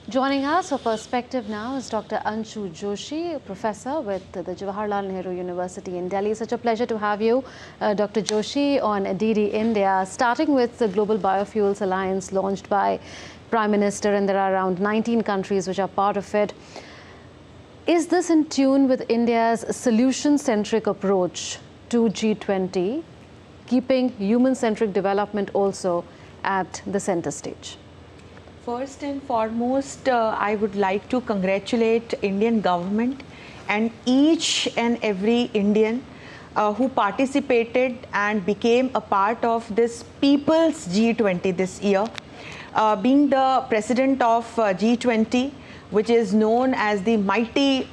Joining us for Perspective now is Dr. Anshu Joshi, a professor with the Jawaharlal Nehru University in Delhi. Such a pleasure to have you, Dr. Joshi, on DD India. Starting with the Global Biofuels Alliance launched by Prime Minister, and there are around 19 countries which are part of it. Is this in tune with India's solution-centric approach to G20, keeping human-centric development also at the center stage? First and foremost, I would like to congratulate Indian government and each and every Indian who participated and became a part of this People's G20 this year. Being the president of G20, which is known as the mighty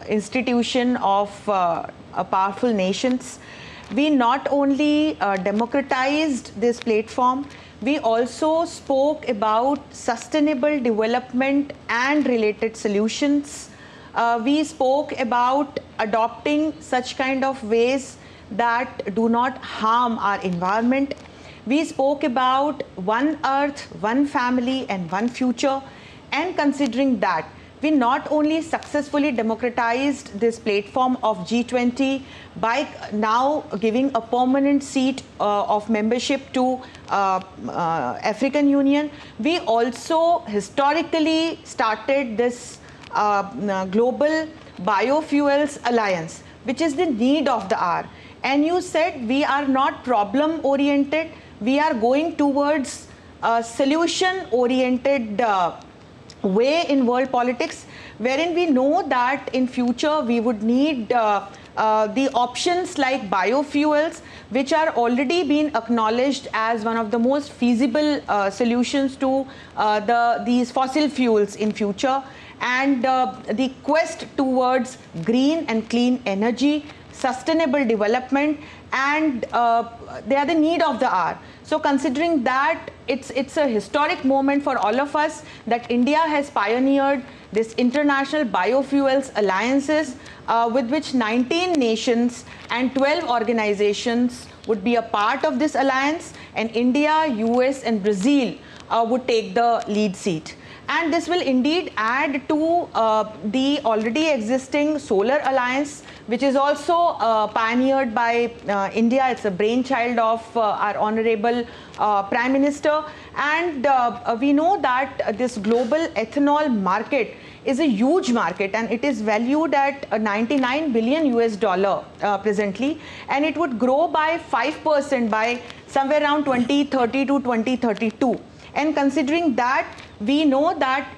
institution of powerful nations, we not only democratized this platform, we also spoke about sustainable development and related solutions. We spoke about adopting such kind of ways that do not harm our environment. We spoke about one earth, one family, and one future. And considering that, we not only successfully democratized this platform of G20 by now giving a permanent seat of membership to African Union, we also historically started this Global Biofuels Alliance, which is the need of the hour. And you said we are not problem-oriented, we are going towards a solution-oriented way in world politics, wherein we know that in future we would need the options like biofuels, which are already being acknowledged as one of the most feasible solutions to these fossil fuels in future, and the quest towards green and clean energy, sustainable development, and they are the need of the hour. So considering that, it's a historic moment for all of us that India has pioneered this international biofuels alliances with which 19 nations and 12 organizations would be a part of this alliance, and India, US and Brazil would take the lead seat. And this will indeed add to the already existing Solar Alliance, which is also pioneered by India. It's a brainchild of our Honorable Prime Minister. And we know that this global ethanol market is a huge market, and it is valued at $99 billion presently, and it would grow by 5% by somewhere around 2030 to 2032. And considering that, we know that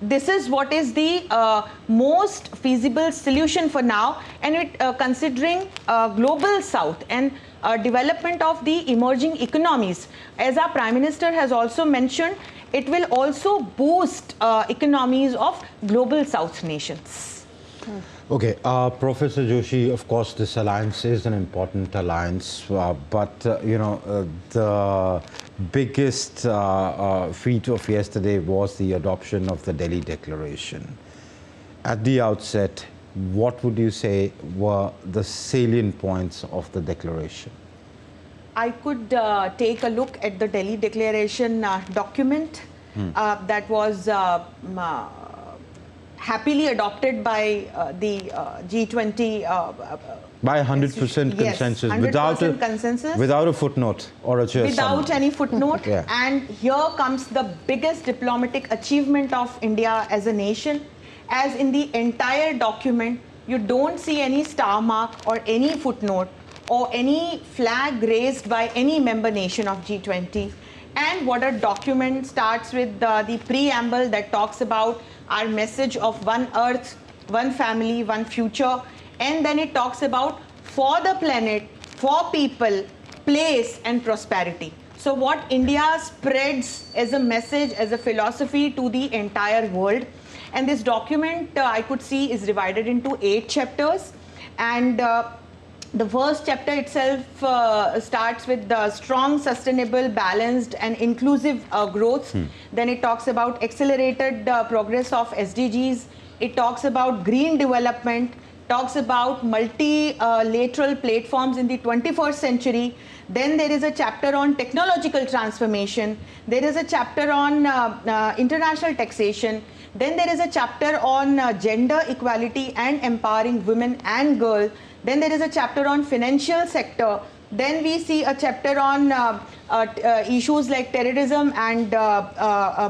this is what is the most feasible solution for now, and it considering global south and development of the emerging economies. As our Prime Minister has also mentioned, it will also boost economies of global south nations. Okay, Professor Joshi, of course, this alliance is an important alliance, but the biggest feat of yesterday was the adoption of the Delhi Declaration. At the outset, what would you say were the salient points of the declaration? I could take a look at the Delhi Declaration document that was happily adopted by the G20 by 100% consensus, yes, 100% consensus, without a footnote or a chair. Without any footnote. Yeah. And here comes the biggest diplomatic achievement of India as a nation, as in the entire document, you don't see any star mark or any footnote or any flag raised by any member nation of G20. And what a document starts with the preamble that talks about our message of one earth, one family, one future. And then it talks about for the planet, for people, place and prosperity. So what India spreads as a message, as a philosophy to the entire world. And this document I could see is divided into 8 chapters. And the first chapter itself starts with the strong, sustainable, balanced and inclusive growth. Then it talks about accelerated progress of SDGs. It talks about green development, talks about multilateral platforms in the 21st century. Then there is a chapter on technological transformation. There is a chapter on international taxation. Then there is a chapter on gender equality and empowering women and girls. Then there is a chapter on financial sector. Then we see a chapter on issues like terrorism and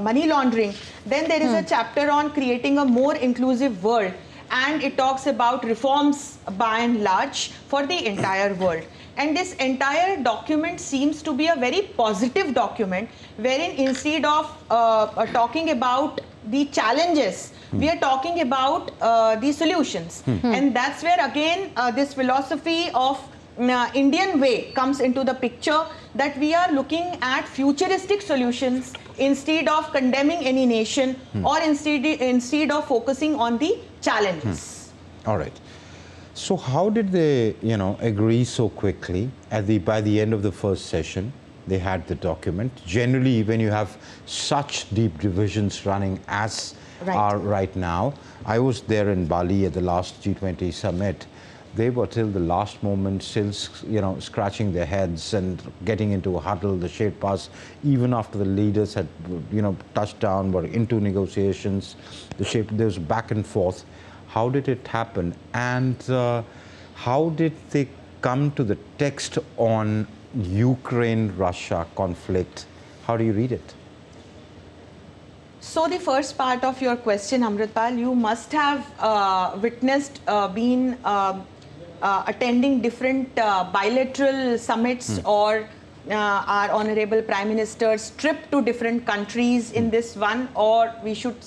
money laundering. Then there is a chapter on creating a more inclusive world. And it talks about reforms by and large for the entire world. And this entire document seems to be a very positive document, wherein instead of talking about the challenges, we are talking about the solutions. And that's where again this philosophy of Indian way comes into the picture, that we are looking at futuristic solutions instead of condemning any nation or instead of focusing on the challenges. All right. So how did they, agree so quickly? By the end of the first session, they had the document. Generally, when you have such deep divisions running as are right now, I was there in Bali at the last G20 summit. They were till the last moment still, scratching their heads and getting into a huddle, the Sherpas, even after the leaders had, touched down, were into negotiations. There was back and forth. How did it happen? And how did they come to the text on Ukraine-Russia conflict? How do you read it? So the first part of your question, Amritpal, you must have witnessed, attending different bilateral summits or our honorable Prime Minister's trip to different countries in this one, or we should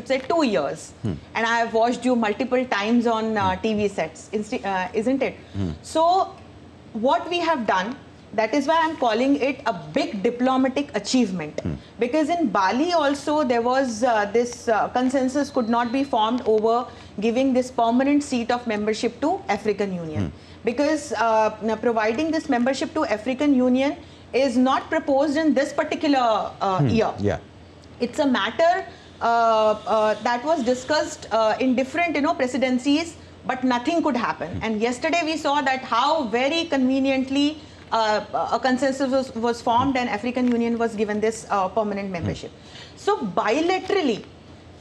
say 2 years. And I have watched you multiple times on TV sets, isn't it? So what we have done, that is why I'm calling it a big diplomatic achievement. Because in Bali also there was this consensus could not be formed over giving this permanent seat of membership to African Union. Because providing this membership to African Union is not proposed in this particular year. It's a matter that was discussed in different presidencies, but nothing could happen. And yesterday we saw that how very conveniently a consensus was formed and African Union was given this permanent membership. So bilaterally,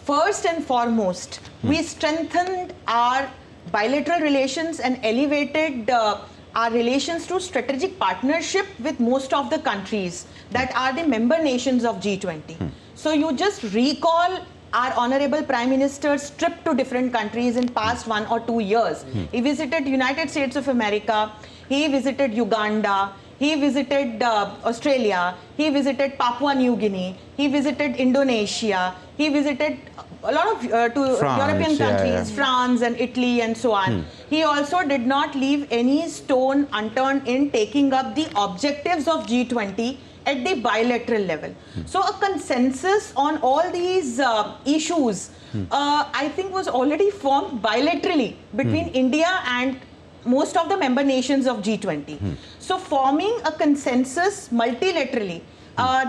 first and foremost, we strengthened our bilateral relations and elevated our relations to strategic partnership with most of the countries that are the member nations of G20. So you just recall our honorable Prime Minister's trip to different countries in past 1 or 2 years. He visited United States of America, he visited Uganda, he visited Australia, he visited Papua New Guinea, he visited Indonesia, he visited a lot of European countries, France and Italy and so on. He also did not leave any stone unturned in taking up the objectives of G20 at the bilateral level. So a consensus on all these issues, I think was already formed bilaterally between India and most of the member nations of G20. So forming a consensus multilaterally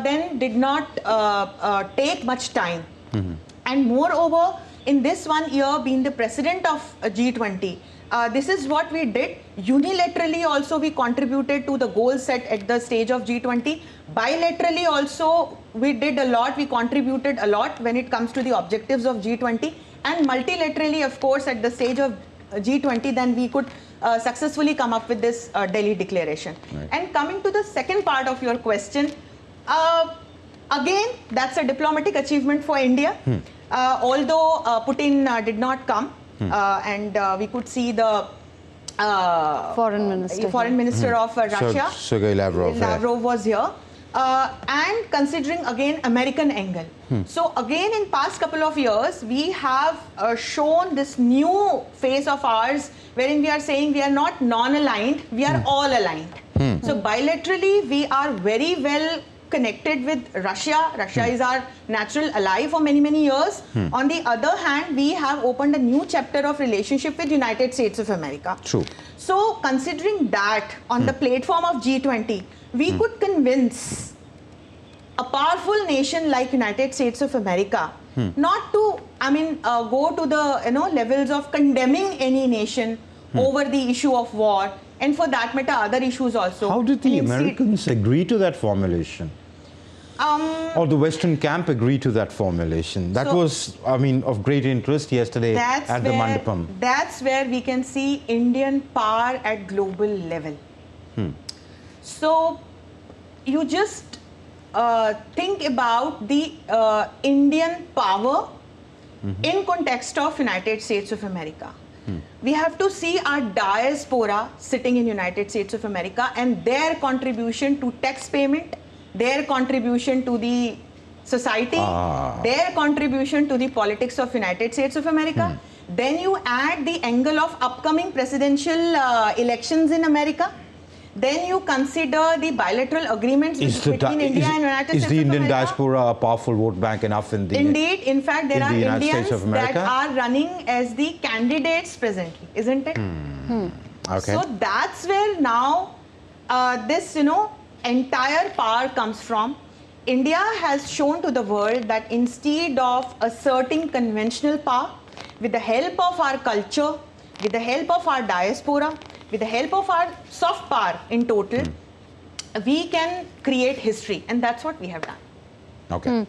then did not take much time. And moreover, in this 1 year being the president of G20, this is what we did. Unilaterally also we contributed to the goal set at the stage of G20. Bilaterally also we did a lot, we contributed a lot when it comes to the objectives of G20. And multilaterally, of course, at the stage of G20, then we could successfully come up with this Delhi Declaration. And coming to the second part of your question, again, that's a diplomatic achievement for India. Although Putin did not come, and we could see the foreign minister of Russia, Sergei Lavrov was here. And considering again American angle. So again in past couple of years we have shown this new phase of ours wherein we are saying we are not non-aligned, we are all aligned. So bilaterally we are very well connected with Russia. Russia is our natural ally for many, many years. On the other hand, we have opened a new chapter of relationship with United States of America. True. So considering that on the platform of G20, we could convince a powerful nation like United States of America not to, go to the levels of condemning any nation over the issue of war, and for that matter, other issues also. How did the And instead- Americans agree to that formulation? Or the Western camp agree to that formulation? That So- was, of great interest yesterday at the Mandapam. That's where we can see Indian power at global level. So you just think about the Indian power in context of United States of America. We have to see our diaspora sitting in United States of America and their contribution to tax payment, their contribution to the society, their contribution to the politics of United States of America. Then you add the angle of upcoming presidential elections in America. Then you consider the bilateral agreements between India and United States Is the of Indian America. diaspora a powerful vote bank enough in the... Indeed, in fact, there in are the United Indians States of that America? are running as the candidates presently, isn't it? Okay. So that's where now this, entire power comes from. India has shown to the world that instead of asserting conventional power, with the help of our culture, with the help of our diaspora, with the help of our soft power in total, we can create history, and that's what we have done. Okay.